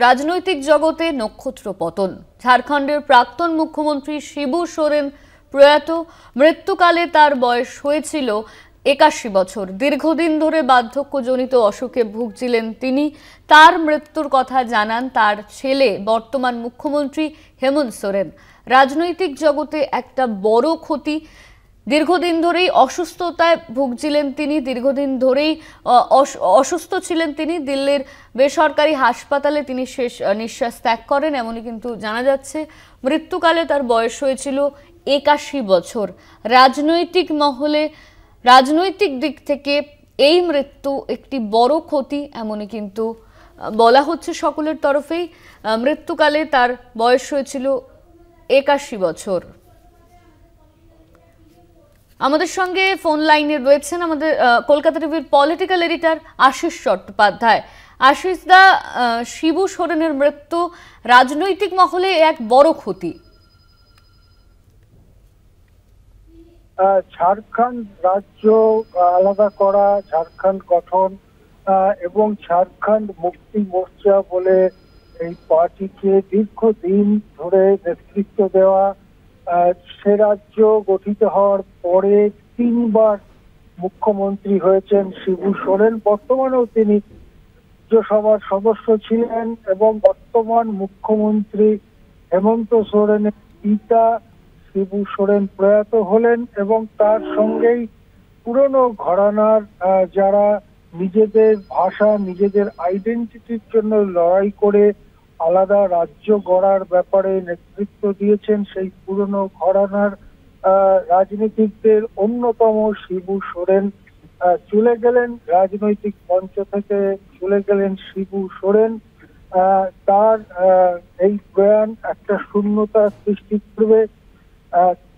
রাজনৈতিক জগতে নক্ষত্র পতন। ঝাড়খণ্ডের প্রাক্তন মুখ্যমন্ত্রী শিবু সোরেন প্রয়াত। মৃত্যুকালে তার বয়স হয়েছিল ৮১ বছর। দীর্ঘদিন ধরে বার্ধক্যজনিত অসুখে ভুগছিলেন তিনি। তার মৃত্যুর কথা জানান তার ছেলে বর্তমান মুখ্যমন্ত্রী হেমন্ত সোরেন। রাজনৈতিক জগতে একটা বড় ক্ষতি। দীর্ঘদিন ধরেই অসুস্থতায় ভুগছিলেন তিনি, দীর্ঘদিন ধরেই অসুস্থ ছিলেন তিনি। দিল্লির বেসরকারি হাসপাতালে তিনি শেষ নিঃশ্বাস ত্যাগ করেন, এমনই কিন্তু জানা যাচ্ছে। মৃত্যুকালে তার বয়স হয়েছিল ৮১ বছর। রাজনৈতিক মহলে, রাজনৈতিক দিক থেকে এই মৃত্যু একটি বড় ক্ষতি, এমনই কিন্তু বলা হচ্ছে সকলের তরফেই। মৃত্যুকালে তার বয়স হয়েছিল ৮১ বছর। আমাদের সঙ্গে ফোন লাইনে রয়েছেন আমাদের কলকাতা টিভির পলিটিক্যাল এডিটর আশিস চট্টোপাধ্যায়। আশিস দা, শিবু সোরেনের মৃত্যু রাজনৈতিক মহলে এক বড় ক্ষতি। ঝাড়খণ্ড রাজ্য আলাদা করা, ঝাড়খণ্ড গঠন এবং ঝাড়খণ্ড মুক্তি মোর্চা বলে এই পার্টিকে দীর্ঘদিন ধরে নেতৃত্ব দেওয়া, সে রাজ্য গঠিত হওয়ার পরে ৩বার মুখ্যমন্ত্রী হয়েছেন শিবু সোরেন। বর্তমানেও তিনি রাজ্যসভার সদস্য ছিলেন এবং বর্তমান মুখ্যমন্ত্রী হেমন্ত সোরেনের পিতা শিবু সোরেন প্রয়াত হলেন এবং তার সঙ্গেই পুরনো ঘরানার যারা নিজেদের ভাষা, নিজেদের আইডেন্টিটির জন্য লড়াই করে আলাদা রাজ্য গড়ার ব্যাপারে নেতৃত্ব দিয়েছেন, সেই পুরনো ঘরানার রাজনীতিকদের অন্যতম শিবু সোরেন চলে গেলেন। রাজনৈতিক মঞ্চ থেকে চলে গেলেন শিবু সোরেন। তার এই প্রয়াণ একটা শূন্যতা সৃষ্টি করবে।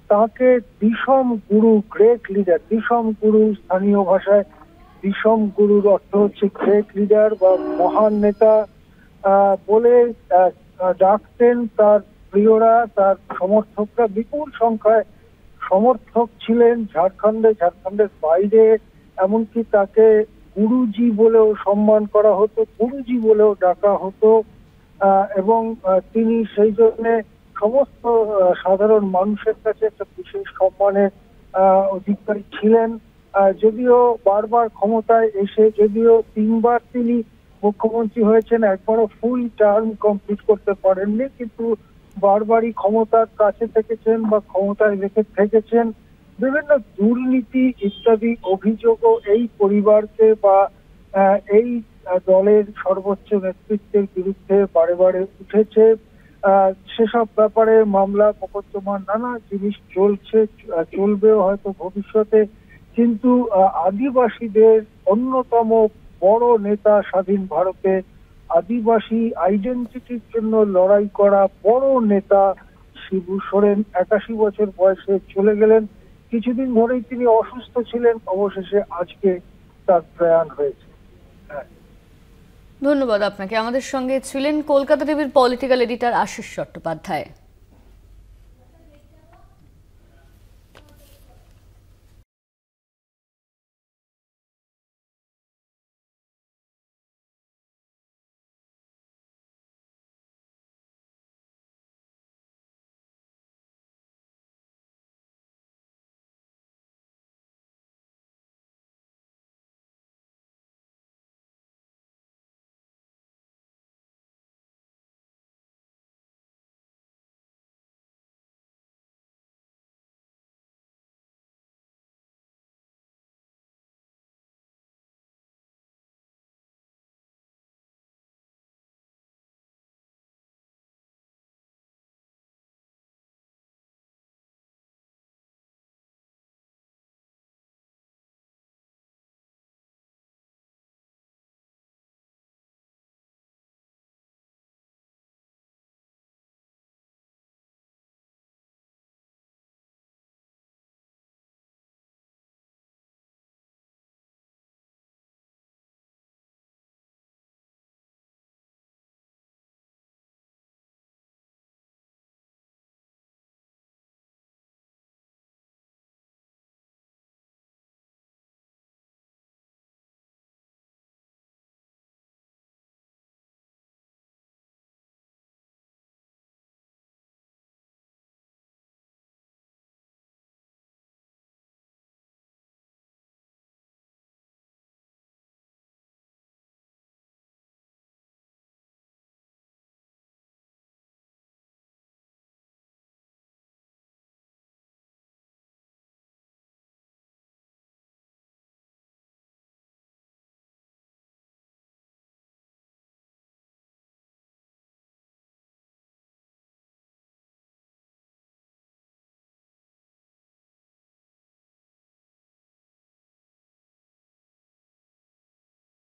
তাকে বিষম গুরু, গ্রেট লিডার, বিষম গুরু, স্থানীয় ভাষায় বিষম গুরুর অর্থ হচ্ছে গ্রেট লিডার বা মহান নেতা বলে ডাকতেন তার প্রিয়রা, তার সমর্থকরা। বিপুল সংখ্যায় সমর্থক ছিলেন ঝাড়খণ্ডের বাইরে। এমনকি তাকে গুরুজি বলেও সম্মান করা হতো, গুরুজি বলেও ডাকা হতো এবং তিনি সেই জন্য সমস্ত সাধারণ মানুষের কাছে একটা বিশেষ সম্মানের অধিকারী ছিলেন। যদিও বারবার ক্ষমতায় এসে, যদিও ৩বার তিনি মুখ্যমন্ত্রী হয়েছেন, একবারও ফুল টার্ম কমপ্লিট করতে পারেননি, কিন্তু বারবারই ক্ষমতার কাছে থেকেছেন বা ক্ষমতায় রেখে থেকেছেন। বিভিন্ন দুর্নীতি ইত্যাদি অভিযোগও এই পরিবারকে বা এই দলের সর্বোচ্চ নেতৃত্বের বিরুদ্ধে বারে বারে উঠেছে। সেসব ব্যাপারে মামলা মোকদ্দমা নানা জিনিস চলছে, চলবেও হয়তো ভবিষ্যতে। কিন্তু আদিবাসীদের অন্যতম বড় নেতা, স্বাধীন ভারতে আদিবাসী আইডেন্টিটির জন্য লড়াই করা বড় নেতা শিবু সোরেন ৮১ বছর বয়সে চলে গেলেন। কিছুদিন ধরেই তিনি অসুস্থ ছিলেন, অবশেষে আজকে তার প্রয়াণ হয়েছে। ধন্যবাদ আপনাকে। আমাদের সঙ্গে ছিলেন কলকাতা টিভির পলিটিক্যাল এডিটর আশিস চট্টোপাধ্যায়।